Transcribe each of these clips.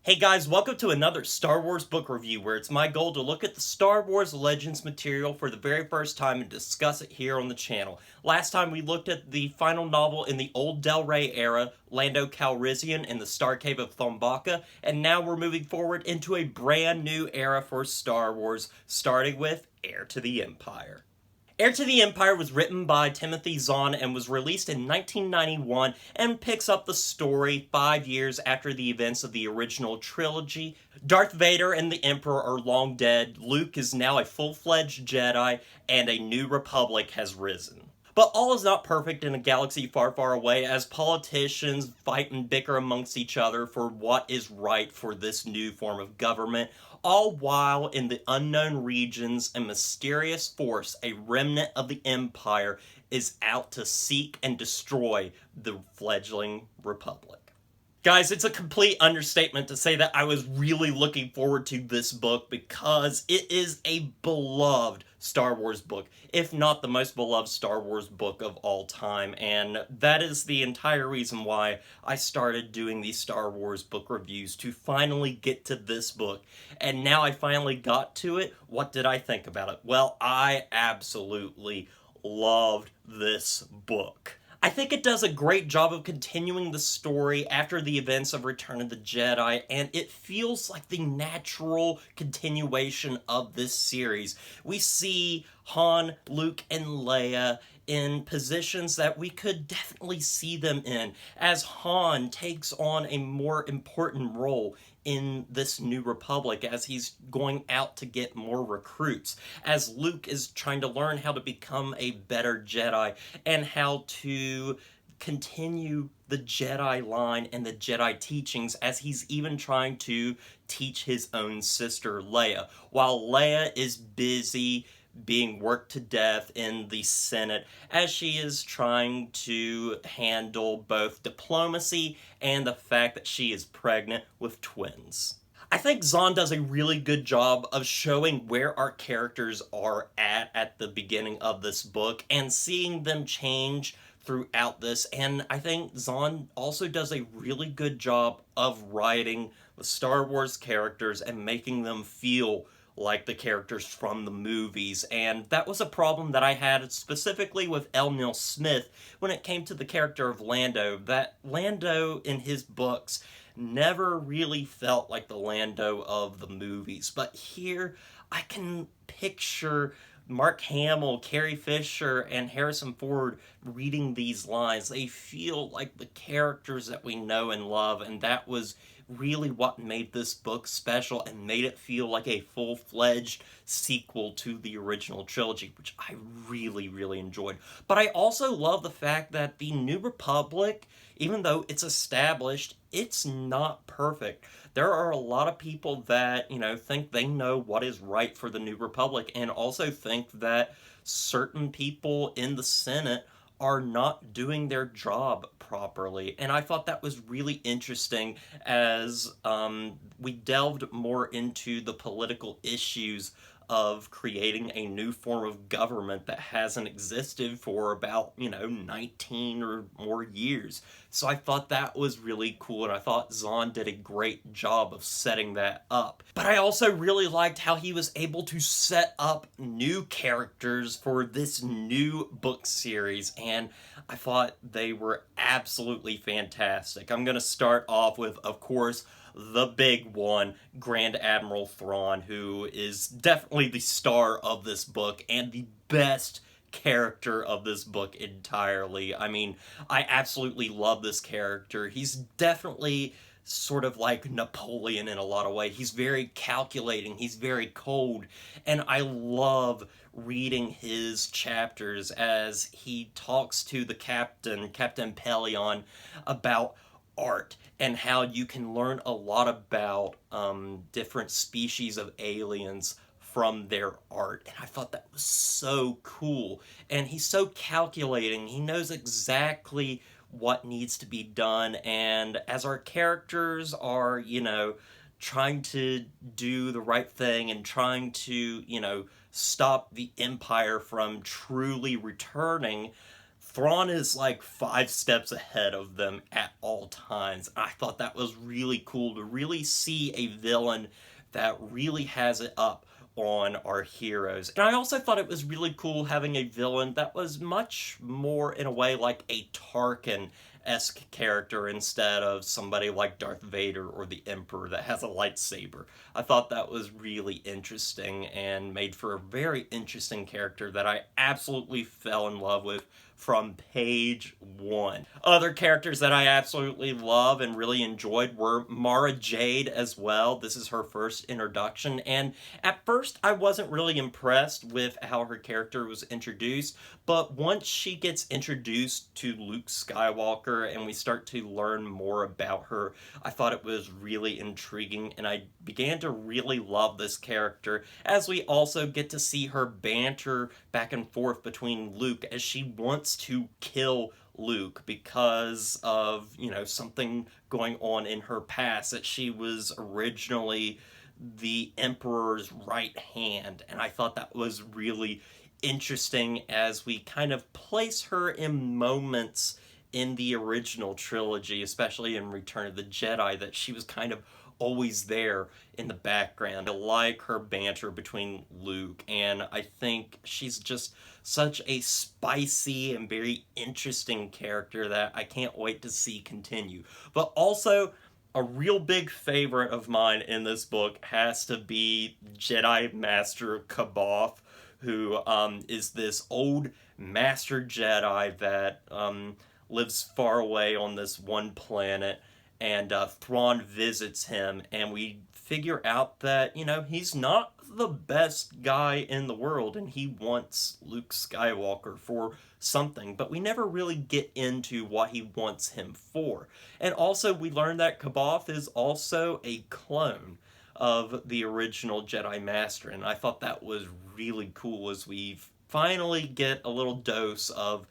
Hey guys, welcome to another Star Wars book review where it's my goal to look at the Star Wars Legends material for the very first time and discuss it here on the channel. Last time we looked at the final novel in the old Del Rey era, Lando Calrissian in the Star Cave of Thombaca, and now we're moving forward into a brand new era for Star Wars, starting with Heir to the Empire. Heir to the Empire was written by Timothy Zahn and was released in 1991 and picks up the story 5 years after the events of the original trilogy. Darth Vader and the Emperor are long dead, Luke is now a full-fledged Jedi, and a new republic has risen. But all is not perfect in a galaxy far, far away as politicians fight and bicker amongst each other for what is right for this new form of government, all while in the unknown regions a mysterious force, a remnant of the Empire, is out to seek and destroy the fledgling Republic. Guys, it's a complete understatement to say that I was really looking forward to this book because it is a beloved Star Wars book, if not the most beloved Star Wars book of all time, and that is the entire reason why I started doing these Star Wars book reviews, to finally get to this book. And now I finally got to it. What did I think about it? Well, I absolutely loved this book. I think it does a great job of continuing the story after the events of Return of the Jedi, and it feels like the natural continuation of this series. We see Han, Luke, and Leia in positions that we could definitely see them in, as Han takes on a more important role in this new republic as he's going out to get more recruits, as Luke is trying to learn how to become a better Jedi and how to continue the Jedi line and the Jedi teachings, as he's even trying to teach his own sister Leia, while Leia is busy being worked to death in the Senate as she is trying to handle both diplomacy and the fact that she is pregnant with twins. I think Zahn does a really good job of showing where our characters are at the beginning of this book and seeing them change throughout this, and I think Zahn also does a really good job of writing the Star Wars characters and making them feel like the characters from the movies, and that was a problem that I had specifically with L. Neil Smith when it came to the character of Lando, that Lando in his books never really felt like the Lando of the movies, but here I can picture Mark Hamill, Carrie Fisher, and Harrison Ford reading these lines. They feel like the characters that we know and love, and that was really what made this book special and made it feel like a full-fledged sequel to the original trilogy, which I really, really enjoyed. But I also love the fact that the New Republic, even though it's established, it's not perfect. There are a lot of people that, think they know what is right for the New Republic, and also think that certain people in the Senate are not doing their job properly. And I thought that was really interesting as we delved more into the political issues of creating a new form of government that hasn't existed for about, 19 or more years. So I thought that was really cool, and I thought Zahn did a great job of setting that up. But I also really liked how he was able to set up new characters for this new book series, and I thought they were absolutely fantastic. I'm going to start off with, of course, the big one, Grand Admiral Thrawn, who is definitely the star of this book and the best character of this book entirely. I mean, I absolutely love this character. He's definitely sort of like Napoleon in a lot of ways. He's very calculating, he's very cold, and I love reading his chapters as he talks to the Captain Pelion, about art and how you can learn a lot about different species of aliens from their art. And I thought that was so cool. And he's so calculating. He knows exactly what needs to be done. And as our characters are, trying to do the right thing and trying to, stop the Empire from truly returning, Thrawn is like 5 steps ahead of them at all times. I thought that was really cool to really see a villain that really has it up on our heroes. And I also thought it was really cool having a villain that was much more, in a way, like a Tarkin-esque character instead of somebody like Darth Vader or the Emperor that has a lightsaber. I thought that was really interesting and made for a very interesting character that I absolutely fell in love with from page 1. Other characters that I absolutely love and really enjoyed were Mara Jade as well. This is her first introduction, and at first I wasn't really impressed with how her character was introduced, but once she gets introduced to Luke Skywalker and we start to learn more about her, I thought it was really intriguing, and I began to really love this character as we also get to see her banter back and forth between Luke as she wants to kill Luke because of, something going on in her past, that she was originally the Emperor's right hand. And I thought that was really interesting as we kind of place her in moments in the original trilogy, especially in Return of the Jedi, that she was kind of always there in the background. I like her banter between Luke, and I think she's just such a spicy and very interesting character that I can't wait to see continue. But also, a real big favorite of mine in this book has to be Jedi Master C'baoth, who is this old Master Jedi that lives far away on this one planet, and Thrawn visits him, and we figure out that, he's not the best guy in the world, and he wants Luke Skywalker for something, but we never really get into what he wants him for. And also, we learn that C'baoth is also a clone of the original Jedi Master, and I thought that was really cool as we finally get a little dose of,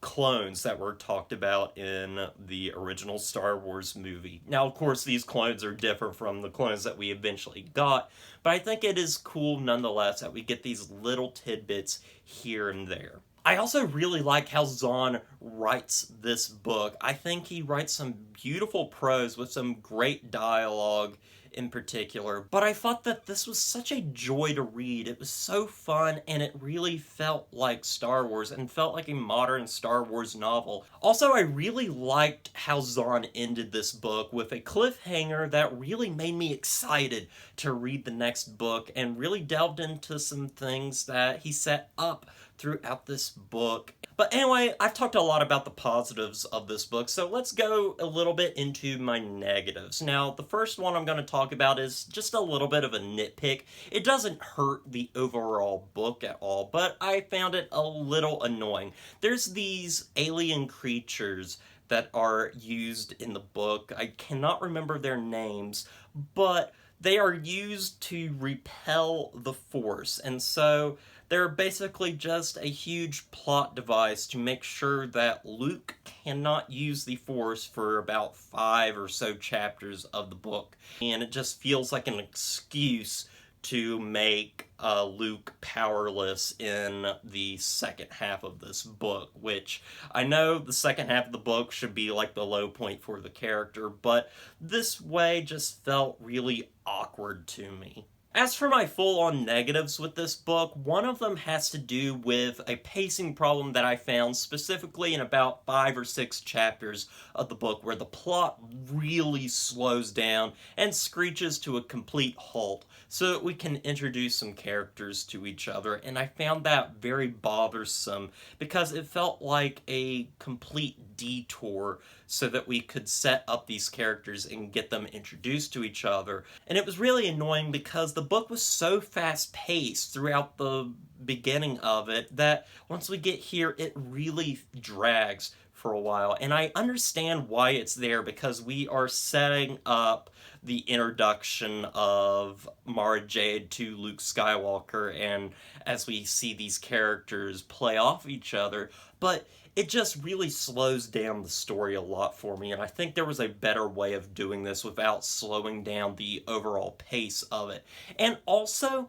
clones that were talked about in the original Star Wars movie. Now, of course, these clones are different from the clones that we eventually got, but I think it is cool nonetheless that we get these little tidbits here and there. I also really like how Zahn writes this book. I think he writes some beautiful prose with some great dialogue in particular, but I thought that this was such a joy to read. It was so fun, and it really felt like Star Wars and felt like a modern Star Wars novel. Also, I really liked how Zahn ended this book with a cliffhanger that really made me excited to read the next book and really delved into some things that he set up throughout this book. But anyway, I've talked a lot about the positives of this book, so let's go a little bit into my negatives. Now, the first one I'm going to talk about is just a little bit of a nitpick. It doesn't hurt the overall book at all, but I found it a little annoying. There's these alien creatures that are used in the book. I cannot remember their names, but they are used to repel the Force, and so they're basically just a huge plot device to make sure that Luke cannot use the Force for about 5 or so chapters of the book. And it just feels like an excuse to make Luke powerless in the second half of this book, which I know the second half of the book should be like the low point for the character, but this way just felt really awkward to me. As for my full-on negatives with this book, one of them has to do with a pacing problem that I found specifically in about 5 or 6 chapters of the book, where the plot really slows down and screeches to a complete halt so that we can introduce some characters to each other, and I found that very bothersome because it felt like a complete detour so that we could set up these characters and get them introduced to each other. And it was really annoying because the book was so fast-paced throughout the beginning of it that once we get here, it really drags for a while. And I understand why it's there, because we are setting up the introduction of Mara Jade to Luke Skywalker, and as we see these characters play off each other, but it just really slows down the story a lot for me, and I think there was a better way of doing this without slowing down the overall pace of it. And also,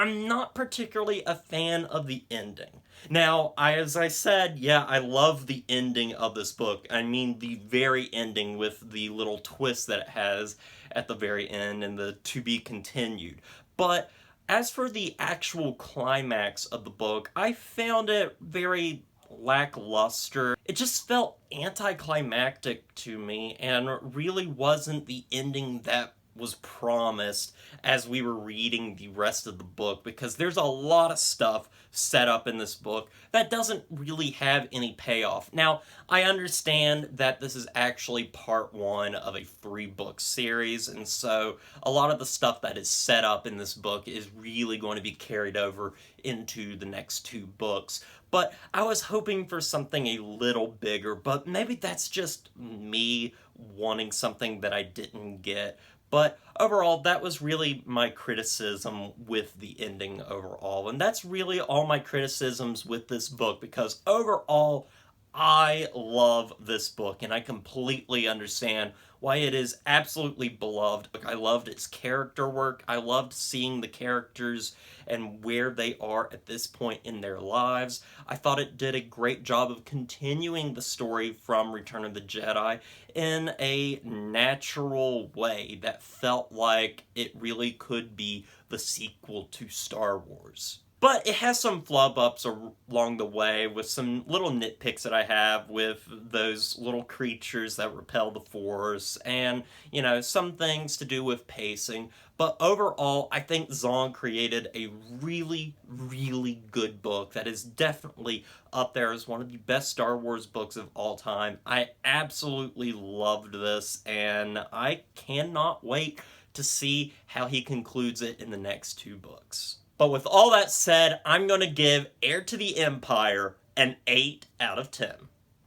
I'm not particularly a fan of the ending. Now, as I said, yeah, I love the ending of this book. I mean, the very ending with the little twist that it has at the very end and the to be continued. But as for the actual climax of the book, I found it very lackluster. It just felt anticlimactic to me and really wasn't the ending that was promised as we were reading the rest of the book, because there's a lot of stuff set up in this book that doesn't really have any payoff. Now, I understand that this is actually part one of a 3-book series, and so a lot of the stuff that is set up in this book is really going to be carried over into the next 2 books. But I was hoping for something a little bigger, but maybe that's just me wanting something that I didn't get. But overall, that was really my criticism with the ending overall. And that's really all my criticisms with this book, because overall, I love this book, and I completely understand why it is absolutely beloved. I loved its character work. I loved seeing the characters and where they are at this point in their lives. I thought it did a great job of continuing the story from Return of the Jedi in a natural way that felt like it really could be the sequel to Star Wars. But it has some flub-ups along the way with some little nitpicks that I have with those little creatures that repel the Force and, you know, some things to do with pacing. But overall, I think Zahn created a really, really good book that is definitely up there as one of the best Star Wars books of all time. I absolutely loved this, and I cannot wait to see how he concludes it in the next 2 books. But with all that said, I'm going to give Heir to the Empire an 8 out of 10.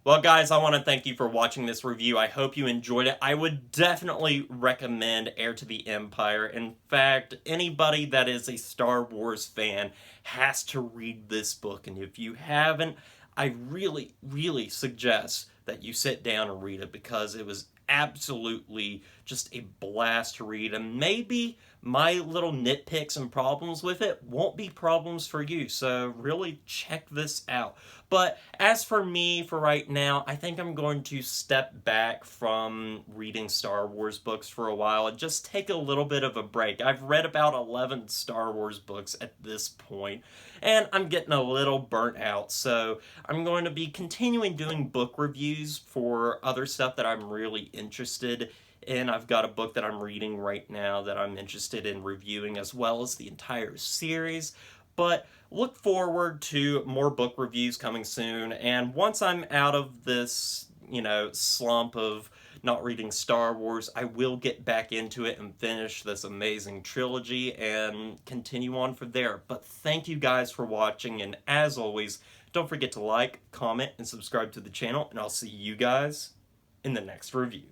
Well, guys, I want to thank you for watching this review. I hope you enjoyed it. I would definitely recommend Heir to the Empire. In fact, anybody that is a Star Wars fan has to read this book. And if you haven't, I really, really suggest that you sit down and read it, because it was absolutely just a blast to read. And maybe my little nitpicks and problems with it won't be problems for you, so really check this out. But as for me, for right now, I think I'm going to step back from reading Star Wars books for a while and just take a little bit of a break. I've read about 11 Star Wars books at this point, and I'm getting a little burnt out, so I'm going to be continuing doing book reviews for other stuff that I'm really interested in. I've got a book that I'm reading right now that I'm interested in reviewing, as well as the entire series. But look forward to more book reviews coming soon, and once I'm out of this, slump of not reading Star Wars, I will get back into it and finish this amazing trilogy and continue on from there. But thank you guys for watching, and as always, don't forget to like, comment, and subscribe to the channel, and I'll see you guys in the next review.